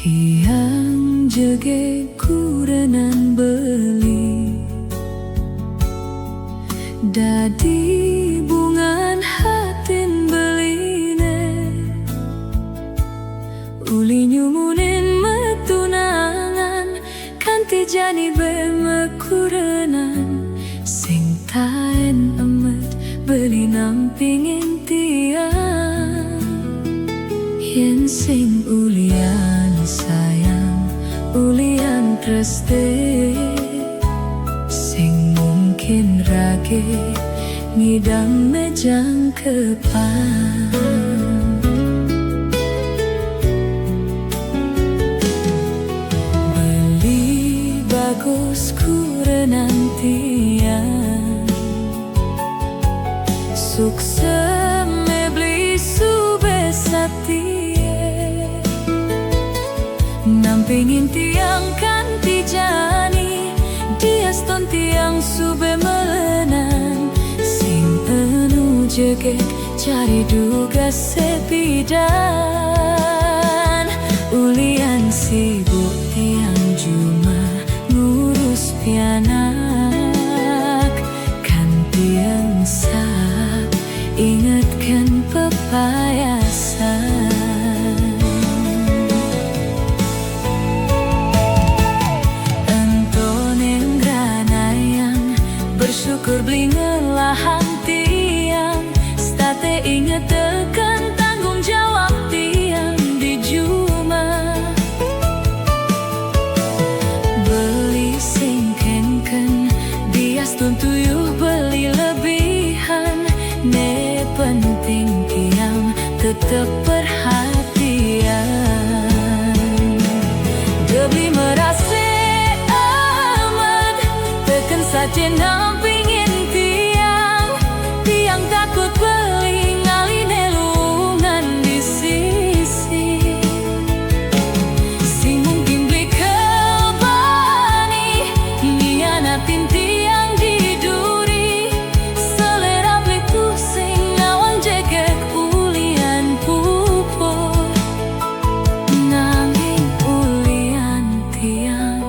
Tiang jege kurenan beli dadi bungan hatin beline uli nyumunin metunangan kanti jani bemekurenan sing taen emet beli nampingin tiang yen sing ulian sayang ulian treste sing mungkin rage ngidam mejang kepan beli bagus kurenan tiang sukses mebeli subesati nampingin tiang kanti jani diaston tiang sube melenan sing enu jegek cari duga sepidan ulian sibuk tiang cuma ngurus pianak kan tiang sah ingatkan pepayasan bersyukur beli ngelahan tiang state inget tekan tanggung jawab tiang di Juma beli singkenken bias tuntuyuh beli lebihan ne penting tiang tetep perhatian debli merase amat tekan saja nampingin tiang takut beli ngaline lungan di sisi sing mungkin beli kebani ngianatin tiang di duri selera beli pusing ngawang jegek ulian pupur nanging ulian tiang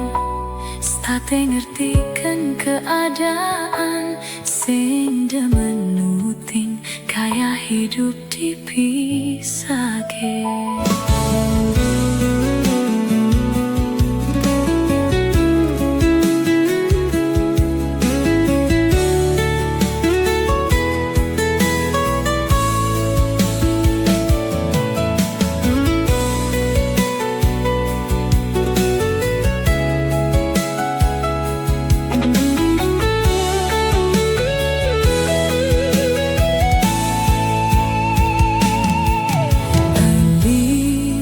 state ngertikan keadaan sing demen nuting kaya hidup dipisake.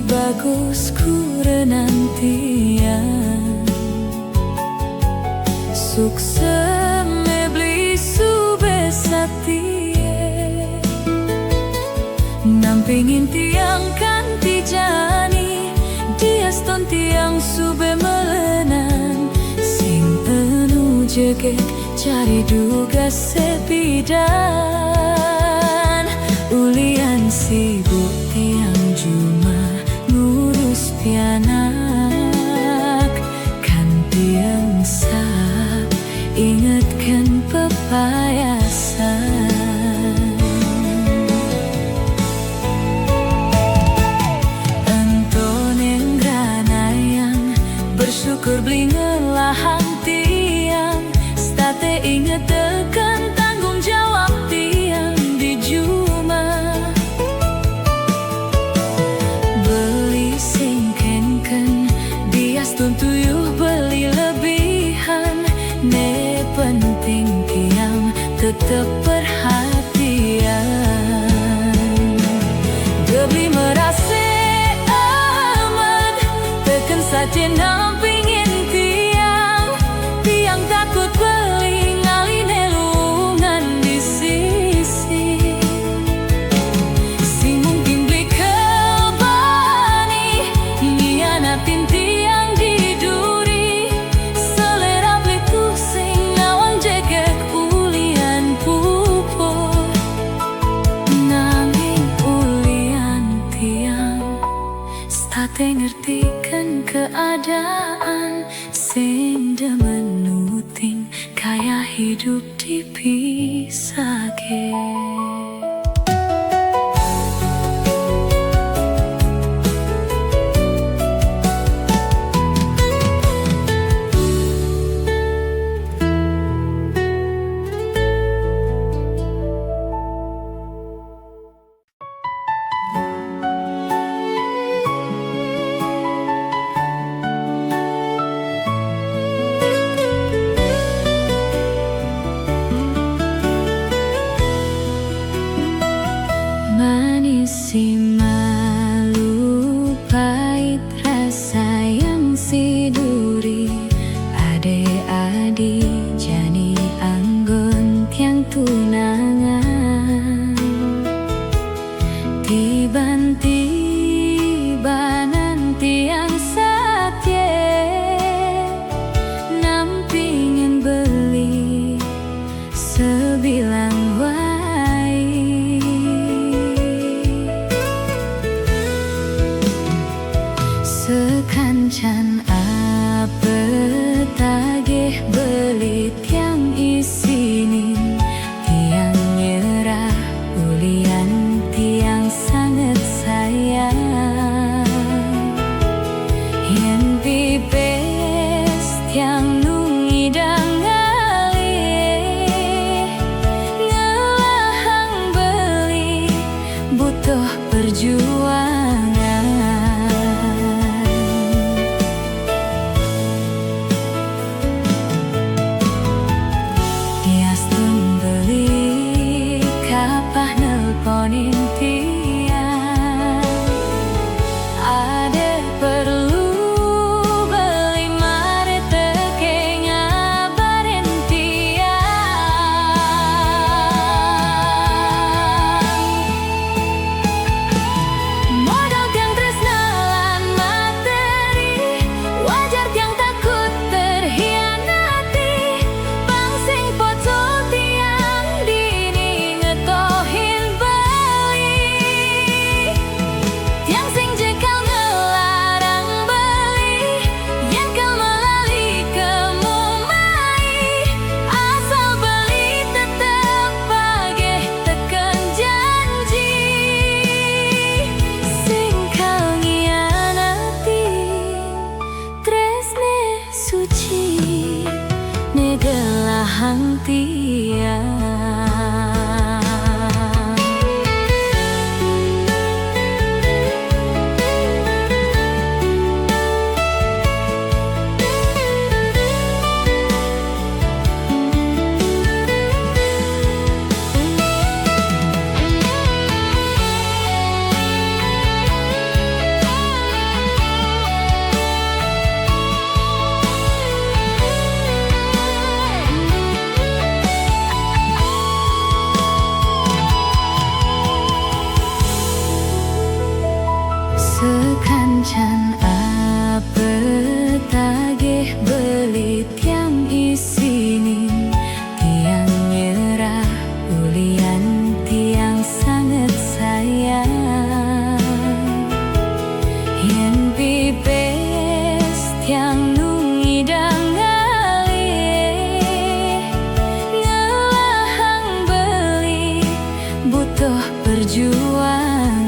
Bagus kurenan tiang sukses mebeli subesati nampingin tiang kanti jani diaston tiang sube melenan sing enu jegek cari duga sepidan ulian sibuk tiang cuma ngurus pianak kan tiang sah ingatkan pepayasan entoneng granayang bersyukur beli ngelahan tiang state inget tekan tanggung jawab tiang di Juma tuntuyuh beli lebihan ne penting tiang tetep perhatian debli merase amat tekan saja nampingin tiang takut beli ngaline lungan di sisi sing mungkin beli kebani ngianatin tiang di duri selera beli pusing ngawang jegek ulian pupur nanging ulian tiang state ngertikan keadaan sing demenutin kaya hidup dipisake. Si malu pahit rasa yang si duri, ade-ade jani anggon tiang tunangan. Tiba-tiba nanti yang satye nampingin beli sebilang sekancan apa tagih beli tiang isinin tiang nyerah ulian tiang sangat sayang yen pipes tiang nungidang ngalih ngelahang beli butuh perjuangan. Ada perlu beli mare teke ngabarin tiang modal tiang tresna lan materi wajar tiang takut terhianati pangsing foto tiang dini ngetohin tiang sing jekal ngelarang beli yen kau melalui kemumai asal beli tetep bageh teken janji sing kau ngianati tresne suci negelahang tiang. Sekancan apa tagih beli tiang isinin tiang nyerah ulian tiang sangat sayang yen pipes tiang nungidang ngalih ngelahang beli butuh perjuangan.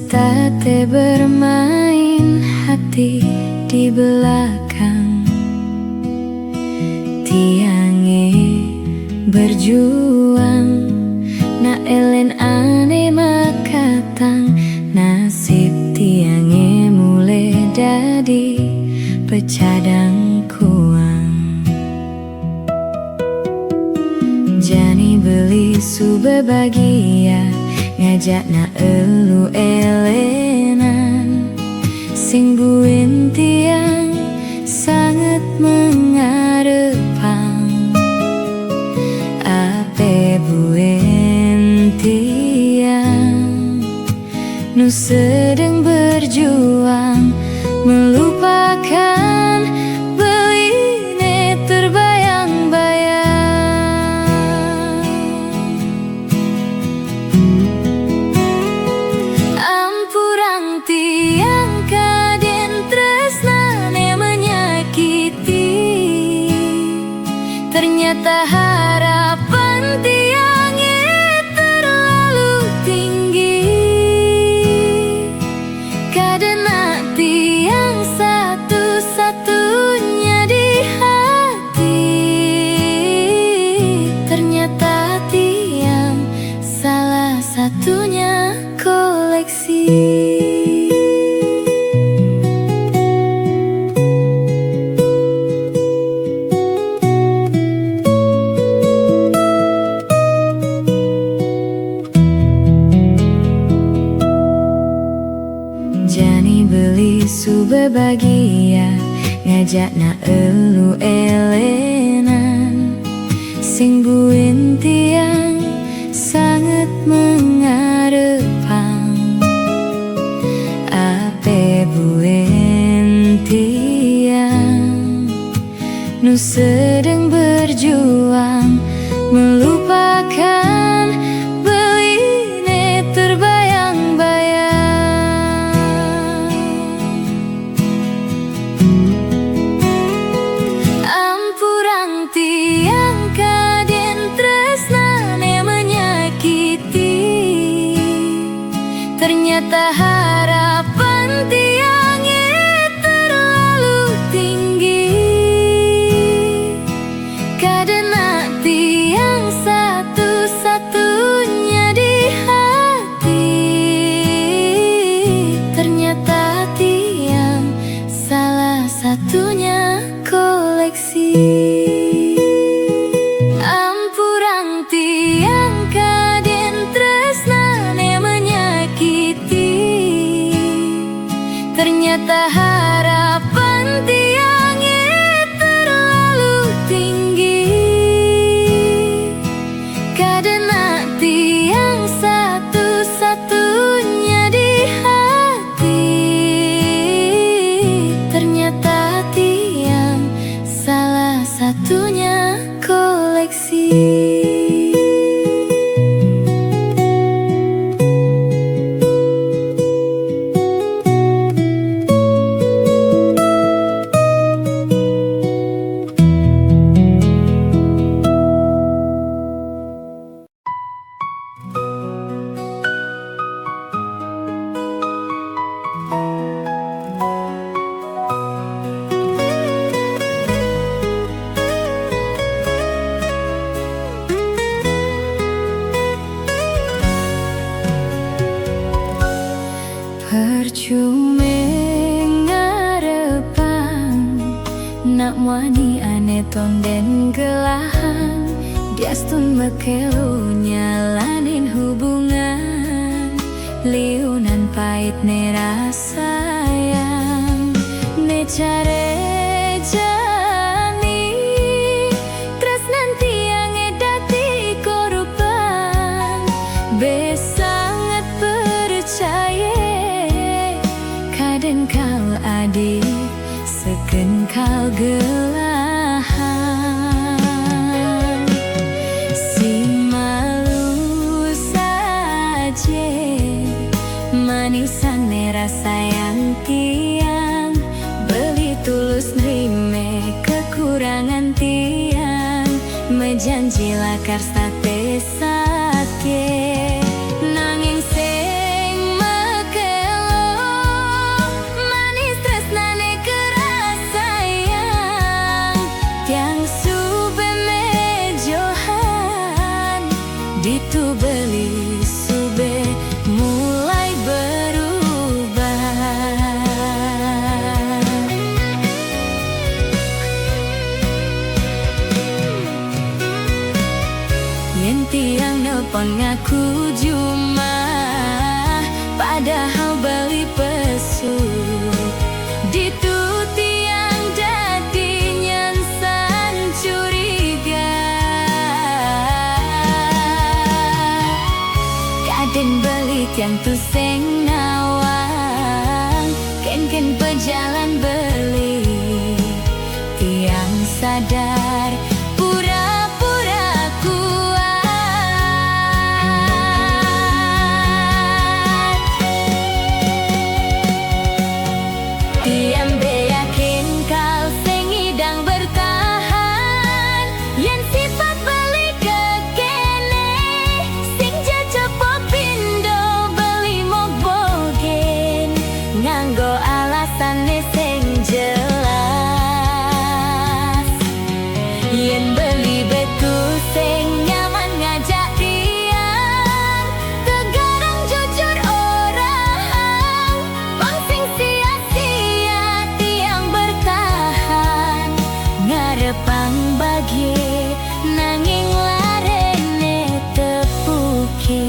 tate bermain hati di belakang, tiange berjuang, na elen ane makatang, nasib tiange mulai dadi pecadang kuang. Jani beli sube bahagia, ngajak na elu elenan, sing buin tiang sangat mengarepang. Ape buin tiang nu sedang berjuang, melupakan beline terbayang-bayang. Ampurang tiang kaden tresnane menyakiti, ternyata harapan tiangnya terlalu tinggi. Kadena tiang satu-satunya di hati, ternyata tiang salah satunya koleksi. Jani beli sube bahagia, ngajak na elu elenan, sing buin tiang sangat mengarepang. Ape buin tiang nu sedang berjuang, melupakan beline terbayang-bayang. Ampurang tiang kaden tresnane menyakiti, ternyata harapan tiangnya terlalu tinggi. Kadena tiang satu-satunya di hati, ternyata tiang salah satunya koleksi. Ampurang tiang kaden tresnane menyakiti, ternyata harapan tiangnya terlalu tinggi. Kadena tiang satu-satunya di hati, ternyata tiang salah satunya koleksi. Percume ngarepang, nak wani ane tonden gelahan, diastun mekelu nyalanin hubungan, liunan pahit ne rasayang, ne care jani, tresnan tiang edati korban, besangat percaya. Kaden kau adik, seken kau gelahan, si malu saja, manisan rasa yang tiang, beli tulus nerime kekurangan tiang, mejanji lakar sate sake, nanging sing make Kaden beli tiang tu seng nawang, ken pejalan beli tiang sadar pura-pura kuat. Tiang be yakin kau seng idang bertahan, yen sifat beli kekene sing jacopo pindo beli mok bogen nganggo alasane sing jelas. Yen beli betu sing nyaman ngajak tiang, tegarang jujur orang wong sing sia-sia tiang bertahan ngarepang bagi nanging larene tepuke.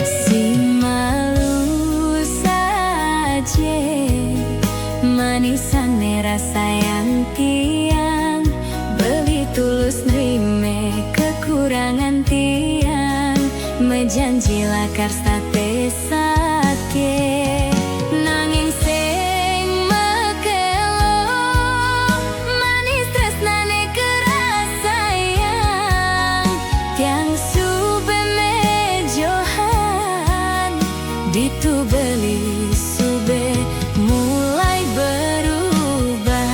Si malu saja manisane rasa yang tiang, beli tulus nerime kekurangan tiang, menjanji lakar sate sake nanging sing mekelo manis tresnane kerasayang tiang sube mejohan ditu beli sube mulai berubah.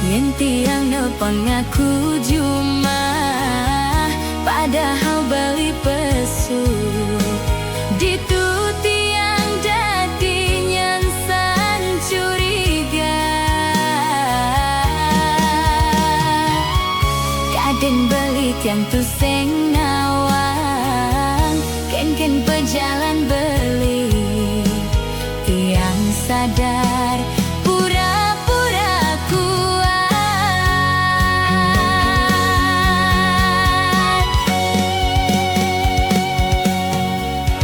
Yen tiang nepeng aku cuma padahal beli pesu ditu tiang dadi nyansan curiga. Kaden beli tiang tu seng nawang, ken pejalan beli tiang sadar pura-pura kuat.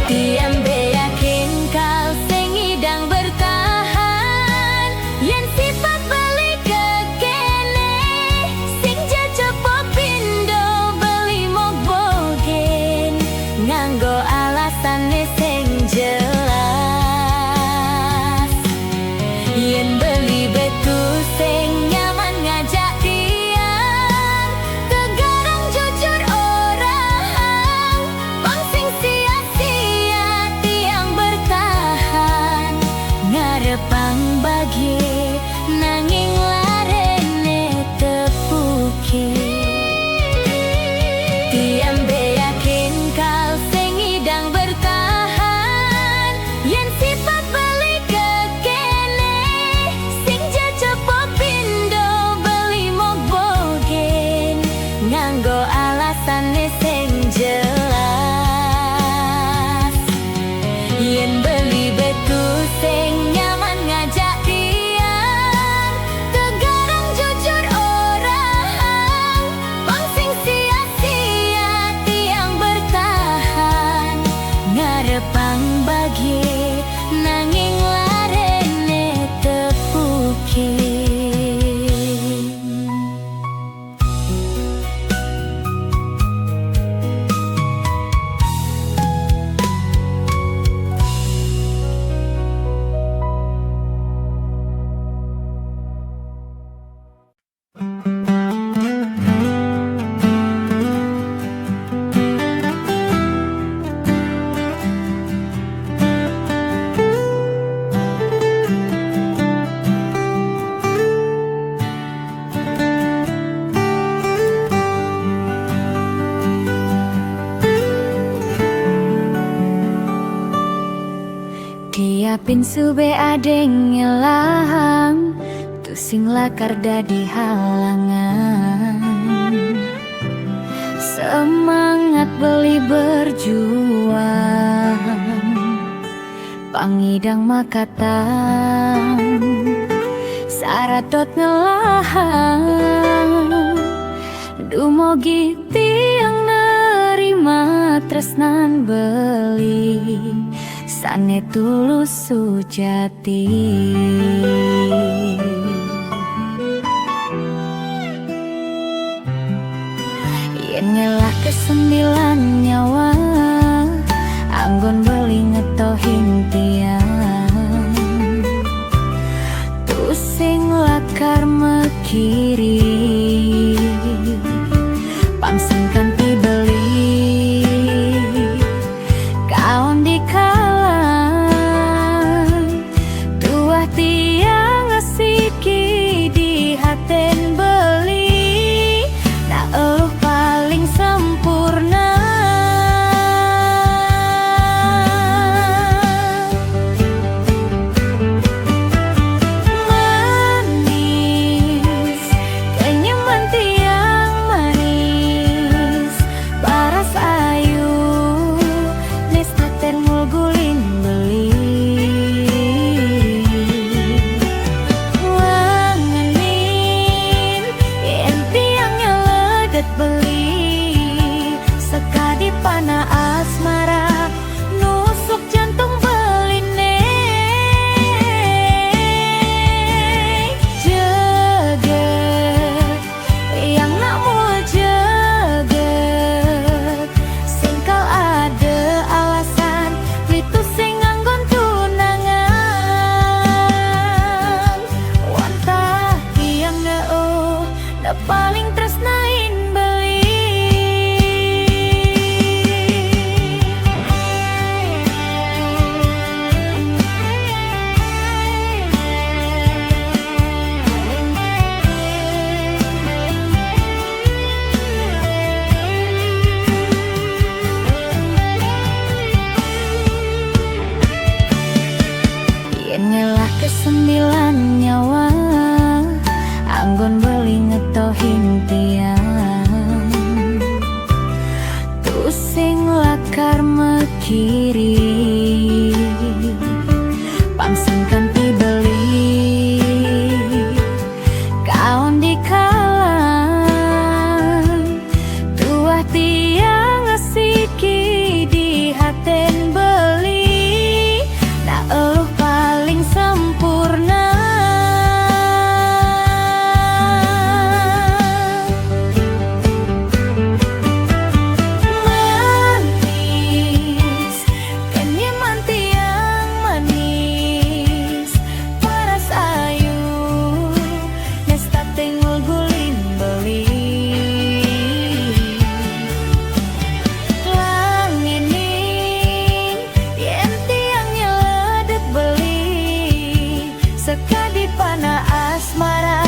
Tiang be yakin kau seng idang bertahan, yen sifat beli kekene sing jacopo pindo beli mok bogen nganggo alasane sing jelas. Yen beli betu sing nyaman ngajak tiang, tegarang jujur orang wong sing sia-sia tiang bertahan ngarepang bagi nanging larene tepuke. Tiang be yakin kau sing idang bertahan, yen sifat beli kekene sing jacopo pindo beli mok bogen nganggo alasane sing jelas. Yen beli betu sing nyaman ngajak tiang, tegarang jujur orang wong sing sia-sia tiang bertahan ngarepang bagi nanging larene tepuke. Tiapin sube adeng ngelang, tu sing lakar dadi halangan. Semangat beli berjuang, pangidang makatang saradot ngelahan dumogi tiang nerima tresnan beli sane tulus sujati. Yen ngelak kesembilan nyawa anggon beli ngetohin tiang tusing lakar mekiri pangsengkan pibeli kaon dikalan tuah tiang ngesiki di haten beli na eluh paling sempurna. Beli sekadi pana asmara nusuk jantung beline jeget yang nak mau jeget singkal ada alasan itu sing nganggon tunangan wantah yang na paling tresnain ngelak kesembilan nyawa anggon beli ngetohin tiang tusing lakar mekiri pangsengkan pibeli kaon dikalan tuah tiang ngesiki di haten beli na eluh paling sempurna. Manis kenyaman tiang manis paras ayu nesta tengul gulin beli langinin yen tiang nyeledet beli sekadi pana asmara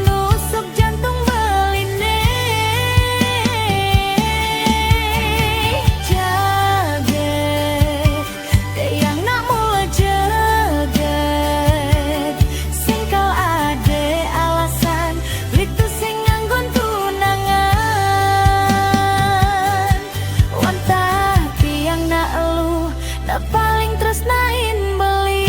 nusuk jantung beline jaget tiang nak mula jaget singkal ade alasan itu sing nganggon tunangan wantah tiang na elu na paling tresnain beli.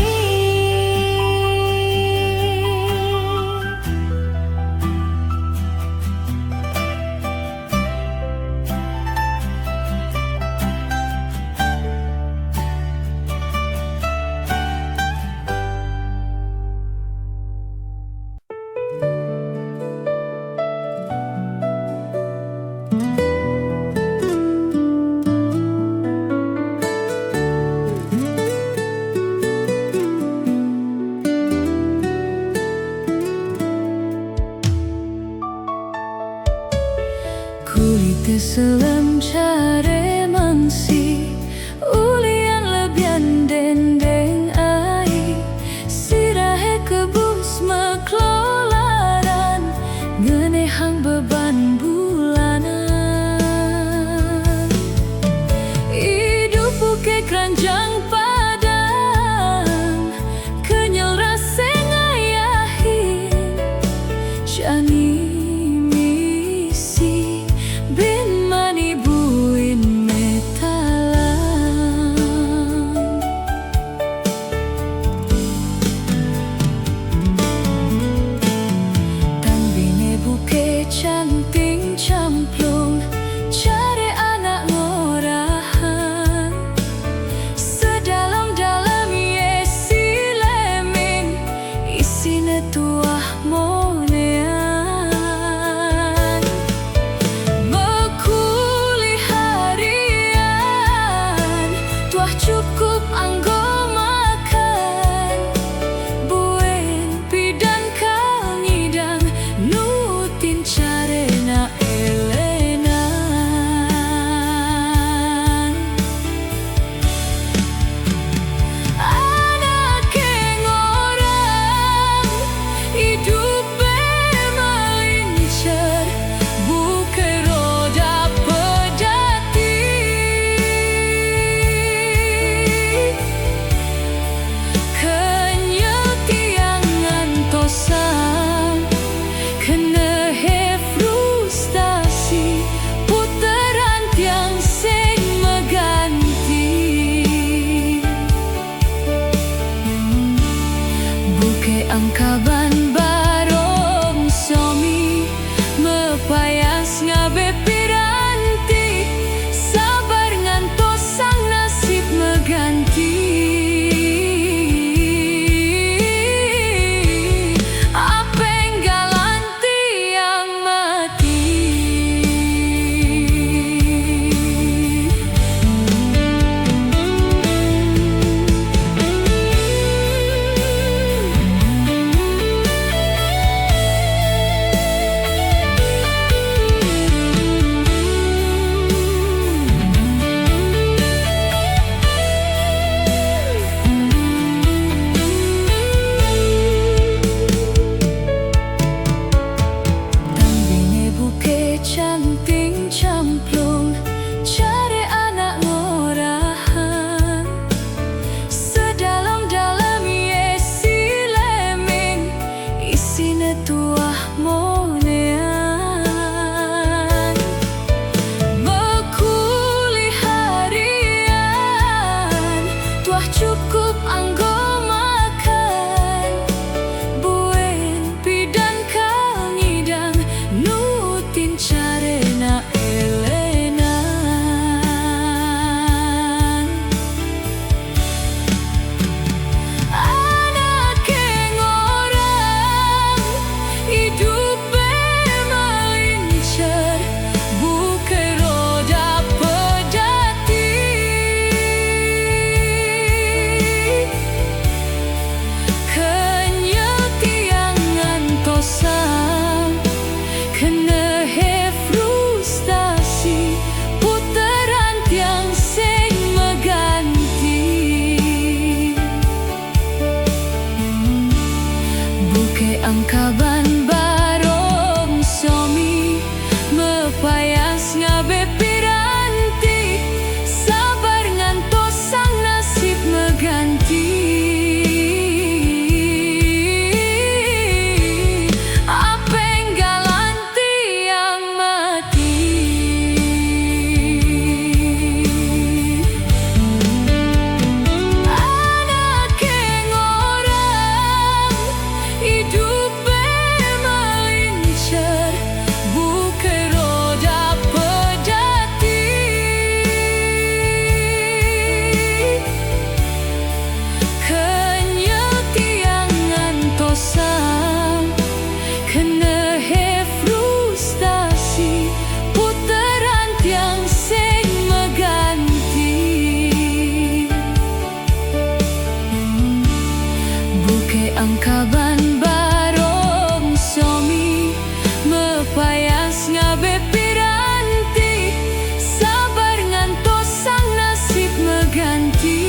cukup anggo makan buen pidan kang idang nutin carena elenan anak yang orang hidup melincer bukan roda pedati kenyal tiang ngantosang kena he frustasi putaran tiang sing meganti buke angkaban barong somi mepayas ngabe piranti sabar ngantos sang nasib meganti apeng galanti yang mati anak yang orang hidup melincer bukan roda pedati kenyal tiang ngantosang kena he frustasi putaran tiang sing meganti buke angkaban barong somi mepayas ngabe piranti sabar ngantos sang nasib meganti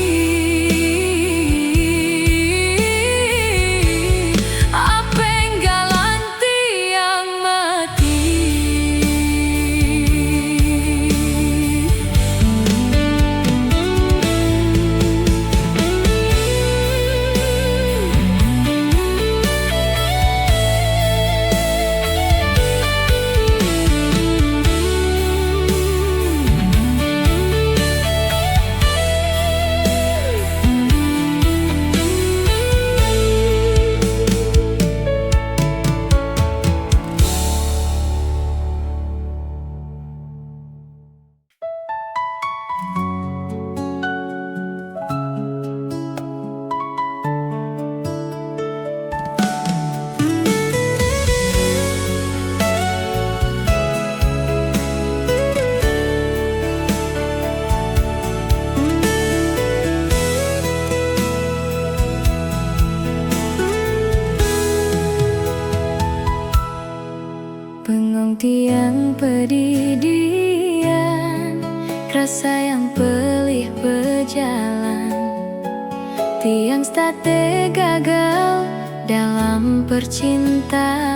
apeng galanti yang mati bengong tiang pedidian rasa yang pelih berjalan tiang state gagal dalam percintaan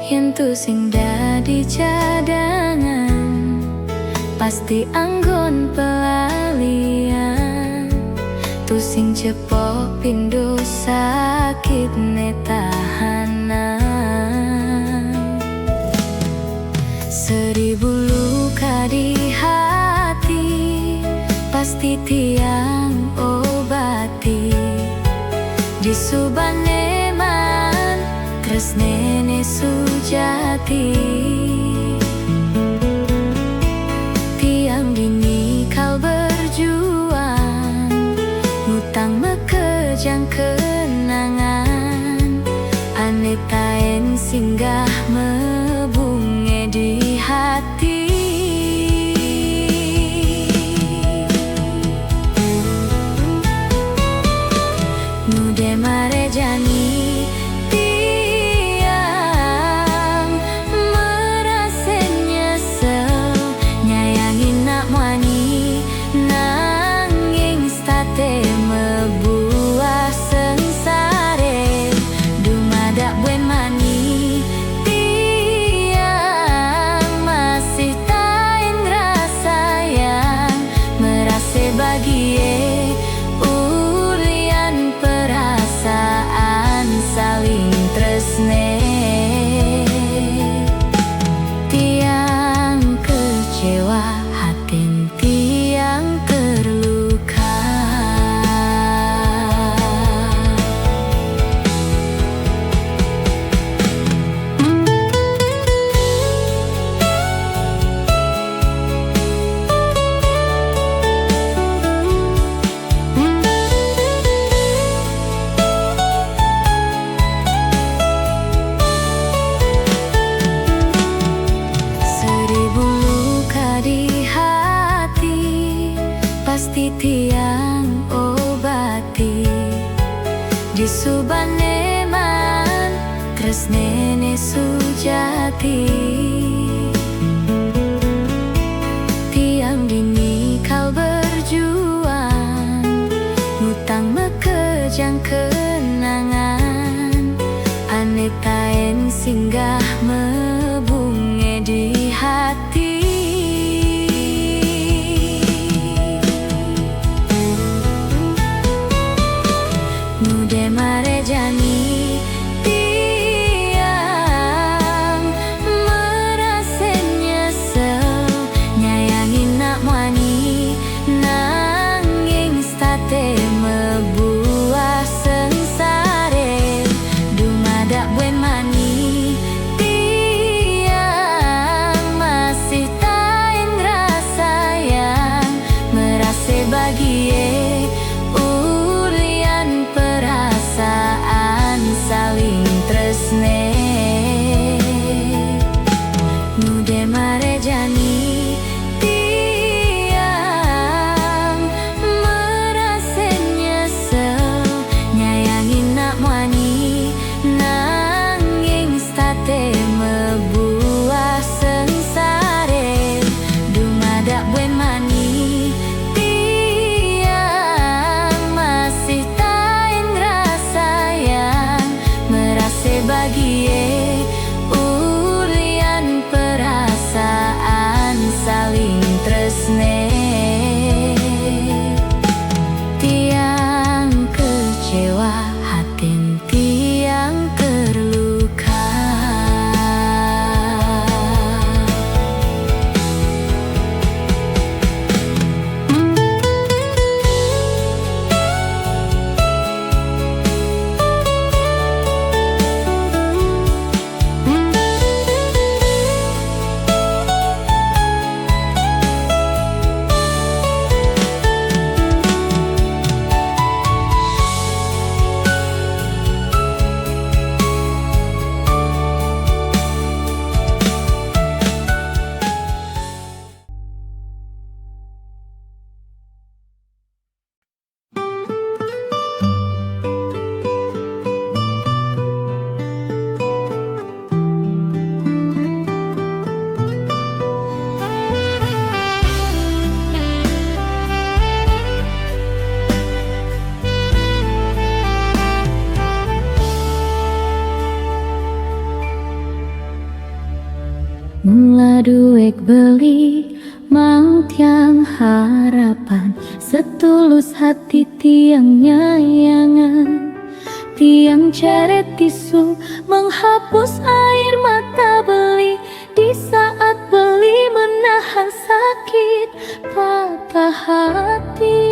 yen tu sing dadi cadangan pasti anggon pelalian tu sing cepok pindo sakit ne tahanan seribu luka di hati pasti tiang obati di subaneman tresnene sujati tiang dinikal berjuang ngutang mekejang kenangan anetaen singgah mebunge di hati nude mare jani tiang merasa nyesel nyayangin nak wani nanging state mebuah sengsare dumadak buen mani pasti tiang obati di subaneman tresnene sujati. Tiang bini kau berjuang ngutang mekejang kenangan, anetaen singgah mebunge di hati. Nude marejani tiang merasa nyesel nyayangi nak muani nanging state mebuah sengsare dumadak buen mani. Tiang masih tain rasa yang merasa bagie perasaan saling tresne. Nude marejani tiang merasa nyesel nyayangi nak muani nanging state mebuah sengsare dumadak buen mani. Bagie ulian perasaan saling tresne. Tiang kecewa hatin tiang terluka. Mula duek beli mang tiang harapan, setulus hati tiang nyayangan. Tiang ceret tisu menghapus air mata beli, di saat beli menahan sakit patah hati.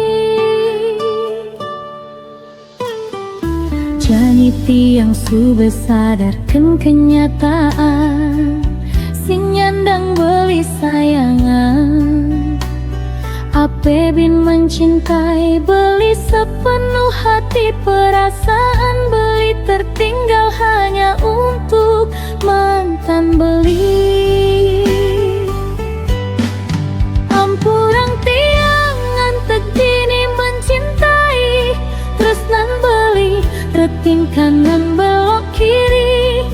Jani tiang sudah sadarkan kenyataan, sing nyandang beli sayangan. Ape bin mencintai beli sepenuh hati, perasaan beli tertinggal hanya untuk mantan beli. Ampurang tiang ngantek dini mencintai, tresnan beli reting kanan belok kiri.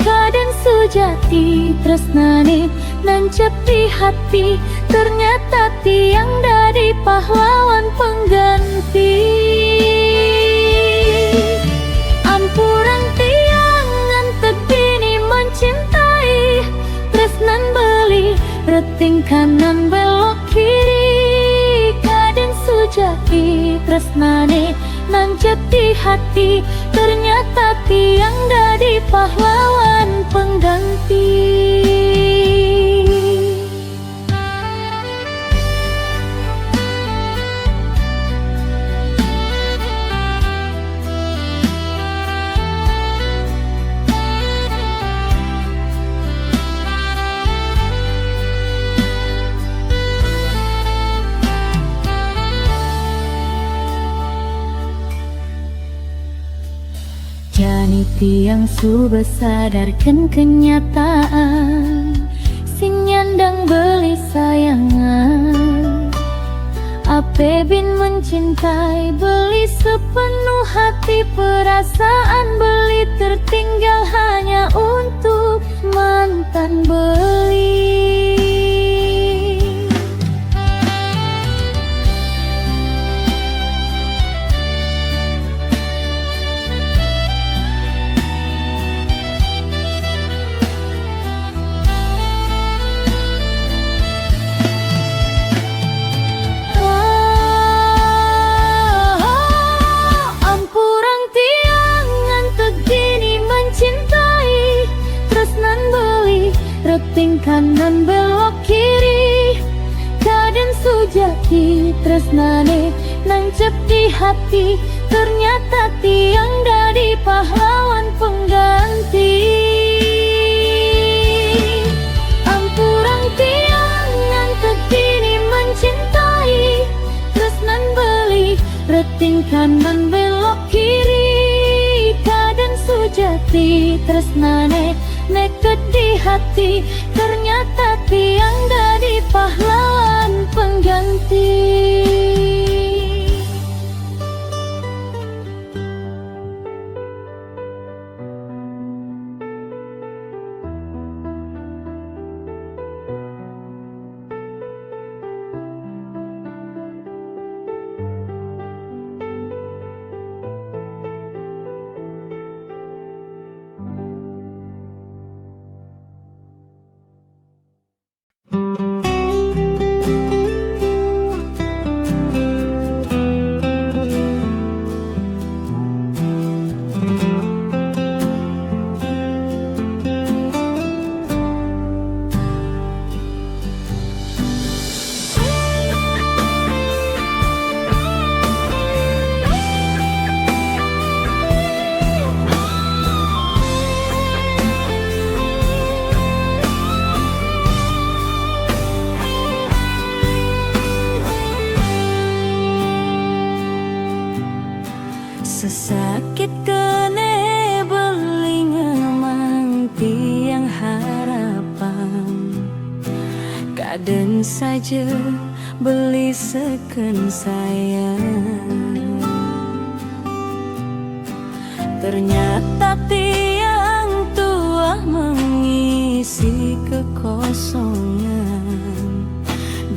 Kadang sujati tresnane nancep di hati, ternyata tiang dari pahlawan pengganti. Ampurang tiang ngantek dini mencintai, tresnan beli reting kanan belok kiri. Kadang sujati tresnane nancep di hati, ternyata tiang dari pahlawan pengganti. Jani tiang sudah sadarkan kenyataan, sing nyandang beli sayangan. Ape bin mencintai, beli sepenuh hati, perasaan beli tertinggal hanya untuk mantan beli. Reting kanan belok kiri, kaden sujati tresnane nancep di hati. Ternyata tiang dadi pahlawan pengganti. Ampurang tiang ngantek dini mencintai, tresnan beli reting kanan belok kiri, kaden sujati tresnane neket di hati. Ternyata tiang dadi pahlawan pengganti. Sesakit kene belinga mang tiang harapan, kaden saja beli seken sayang. Ternyata tiang tua mengisi kekosongan,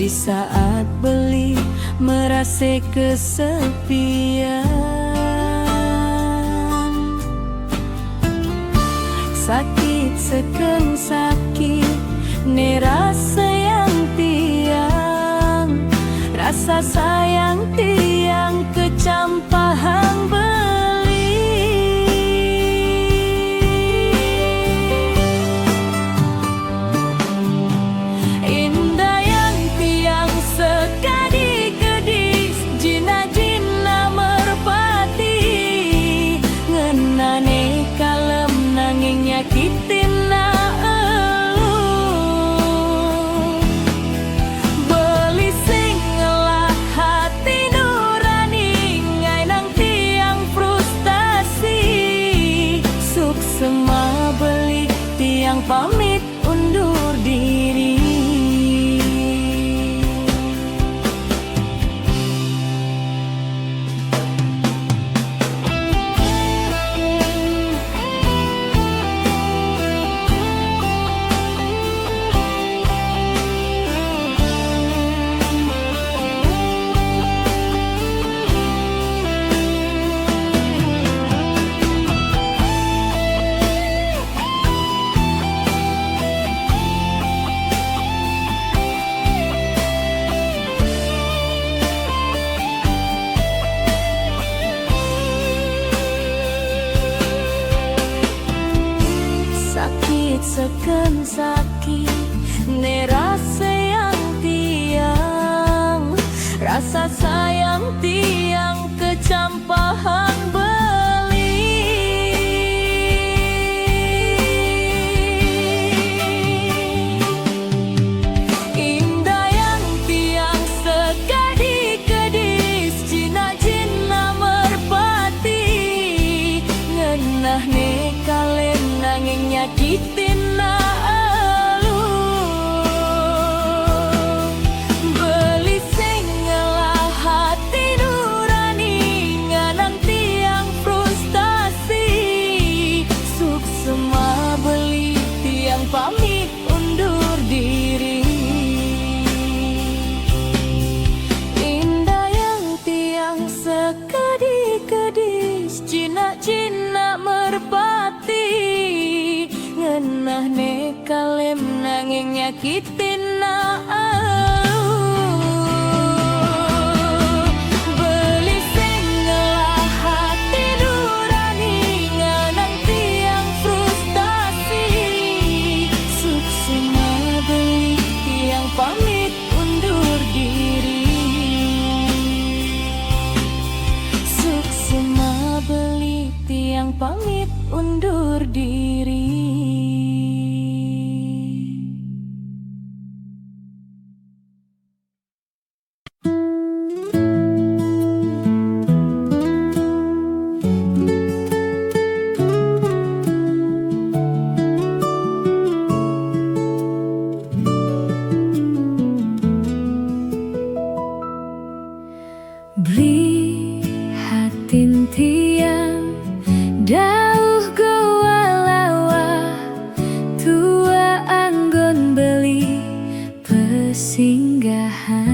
di saat beli merasa kesepian. Sakit seken sakit, ne rasa yang tiang, rasa sayang tiang kecampahan beli. Indah yang tiang sekadi-kadi, jina-jina merpati, ngenane kalem nanging nyakitin na elu. Beli sing ngelah hati nurani, ngai nang tiang frustasi. Suksema beli tiang pamit undur diri. Sakit seken sakit, ne rasa yang tiang, rasa sayang tiang kecampahan beli. Indah yang tiang sekadi-kedis, jina-jina merpati, ngenah ne kalen nanging nyakitin na elu. Beli sing ngelah nanging nyakitin na. Beli sing ngelah hati nurani nganang tiang frustasi. Suksema beli tiang pamit undur diri. Suksema beli tiang pamit undur diri. Beli hatin tiang dauh goa lawa tua anggon beli pesinggahan.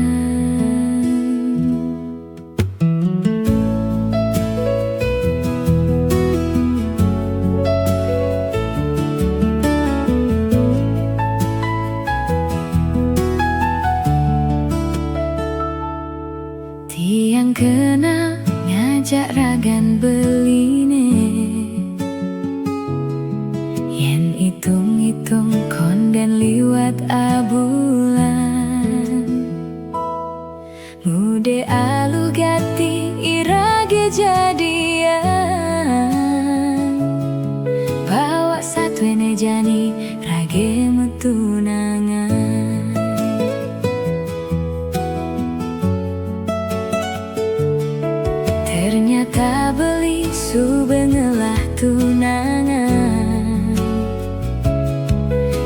Tiang kenal ngajak ragan beline, yen itung-itung konden liwat abulan. Mude alu gati irage jadian, bawa satwene jani rage metunangan. Ternyata beli subengelah tunangan,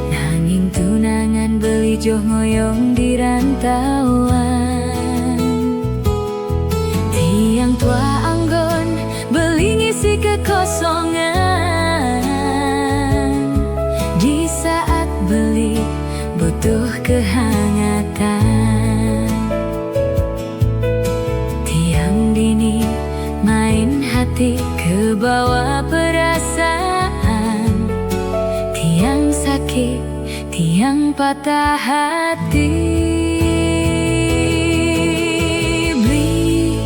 nanging tunangan beli joh ngoyong di rantauan. Tiang tua anggon beli ngisi kekosongan, di saat beli butuh kehangatan. Tiang dini main hati ke bawah perasaan, tiang sakit, tiang patah hati. Beli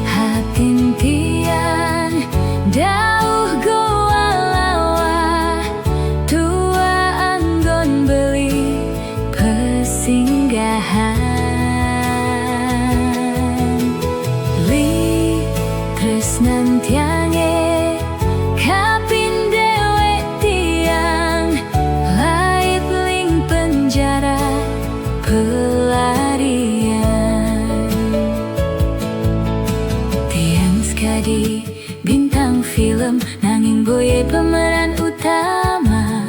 hatin tiang dauh goa lawa tua anggon beli pesinggahan. Tresnan tiange kapin dewe tiang lait ling penjara pelarian. Tiang sekadi bintang film nanging boye pemeran utama.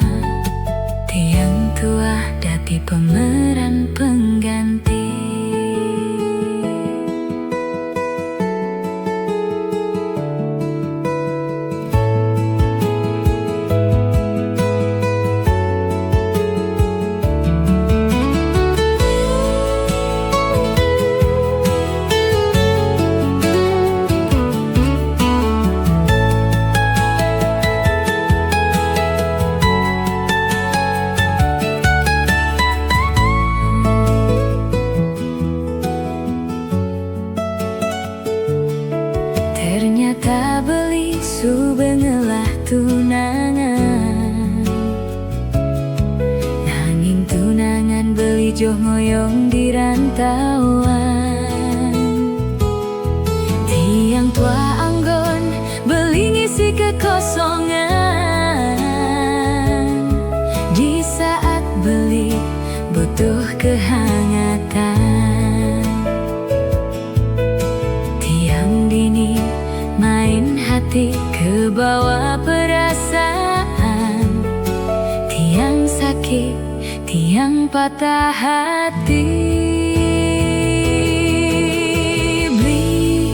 Tiang tua dati pemeran pengganti. Ternyata beli subengelah tunangan, nanging tunangan beli joh ngoyong di rantauan. Tiang tua anggon beli ngisi kekosongan, di saat beli butuh kehangatan. Tiang dini main hati ke bawah perasaan, tiang sakit, tiang patah hati. Beli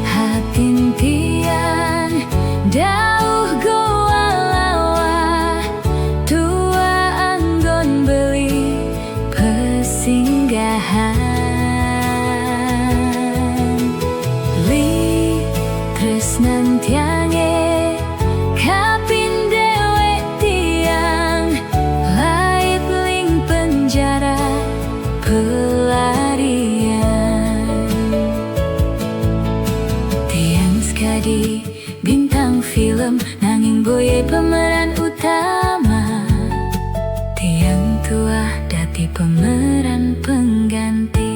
hatin tiang dauh goa lawa tua anggon beli pesinggahan. Tresnan tiange kapin dewe tiang lait ling pen jadi bintang film, nanging boye pemeran utama. Tiang tua dadi pemeran pengganti.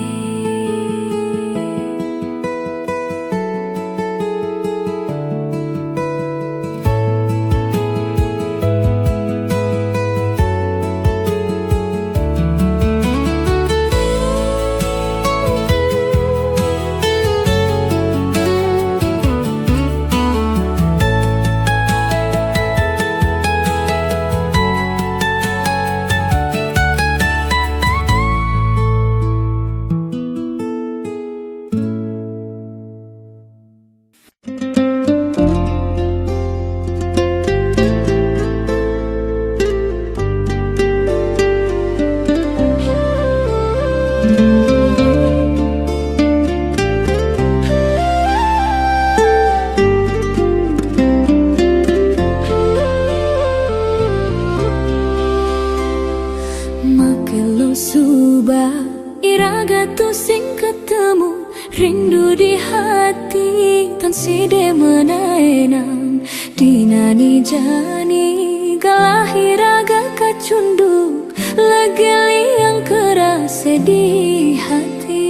Subah iraga tu sing ketemu, rindu di hati tan side menaenang. Dinani jani galah iraga kacunduk, legeli yang keras di hati.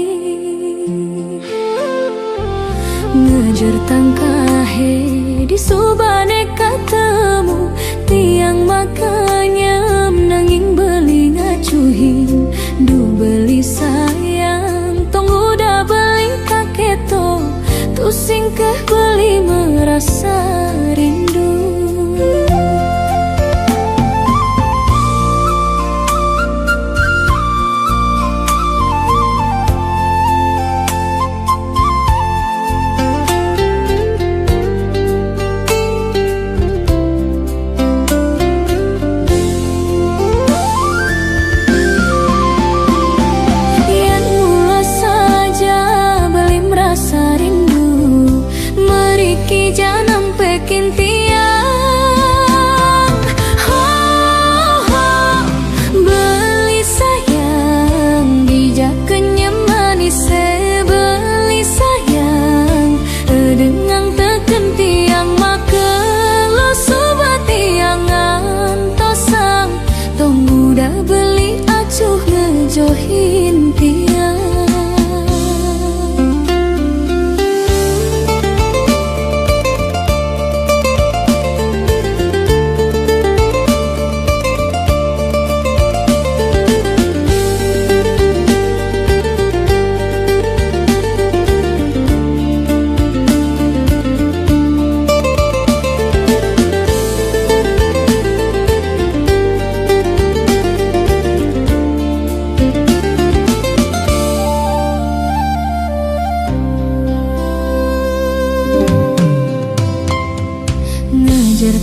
Ngejar tangkahe di subane ketemu, tiang makanya nanging beli ngacuhin. Du beli sayang, tong udah beli kaketo, tu singkeh beli merasa rindu. Johin tiang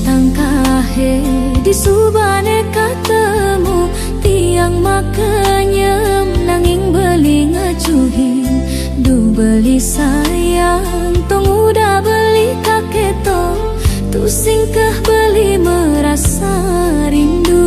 tangkahe di subane ketemu, tiang makanya nanging beli ngacuhin. Du beli sayang, tong udah beli kaketo, tu singkah beli merasa rindu.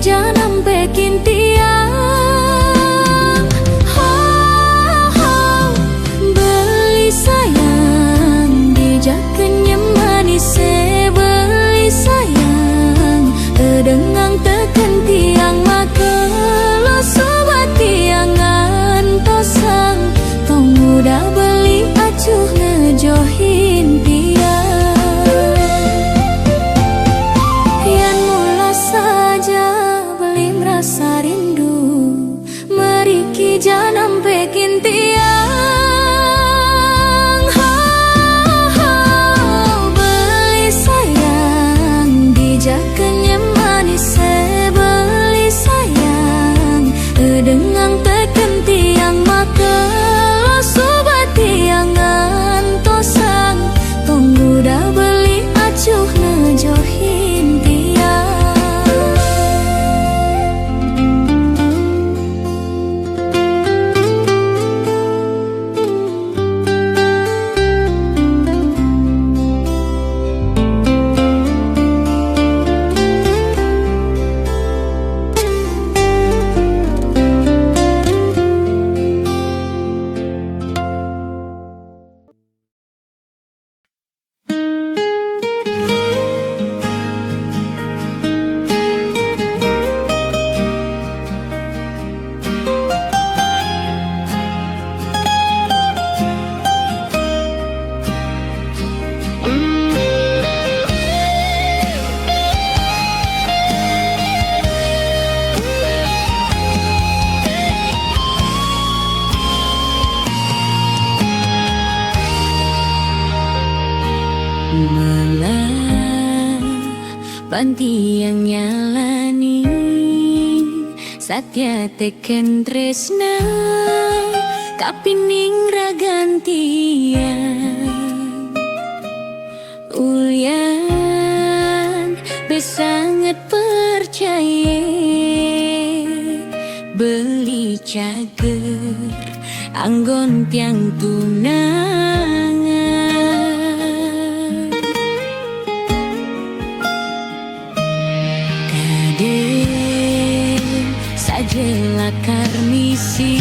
Jangan pekin tiang, beli sayang dijaken nyemani se beli sayang, dengang teken tiang maka lo sobat tiangan tosang, tong udah beli acuh ngejohin tiang. Melah panti yang nyalani satya teken tresna kapining ragantian ulyan besangat percaya beli cager anggon tiang tunangan saja lakar misi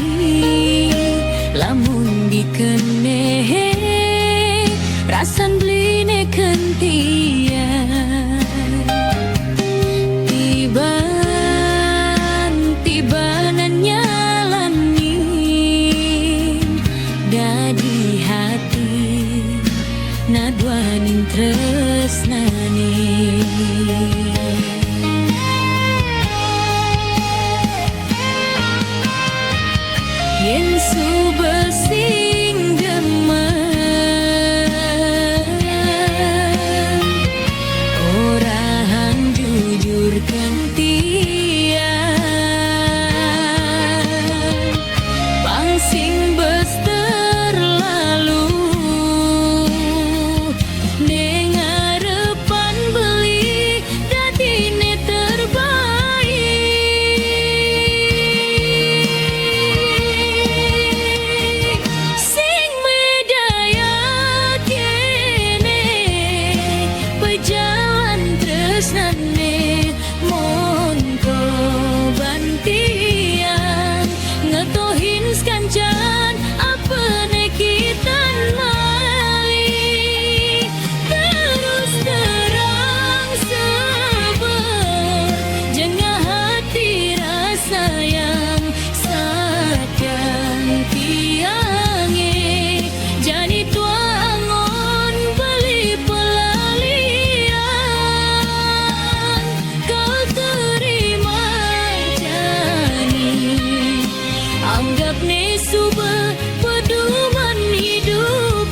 lamun dikenehe rasan bline kentian tibanan nyalani dadi hati nadwanin tresnani yen subesing geman orang jujur kentian pangsing bes terlalu dengarepan beli dadine terbaik sing medaya kene pejalan tresnane mon bantian ngetohin skancan apa nekitan mali terus terang sabar jengah hati rasa yang sakang tiange jani tuangon beli pelalian kau terima jani anggap ne suba pedoman hidup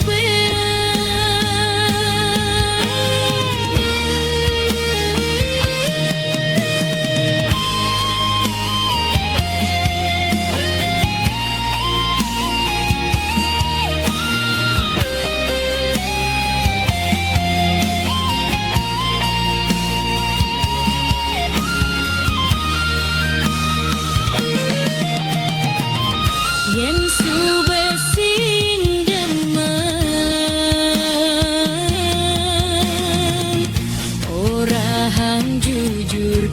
yen subesing demen orang jujur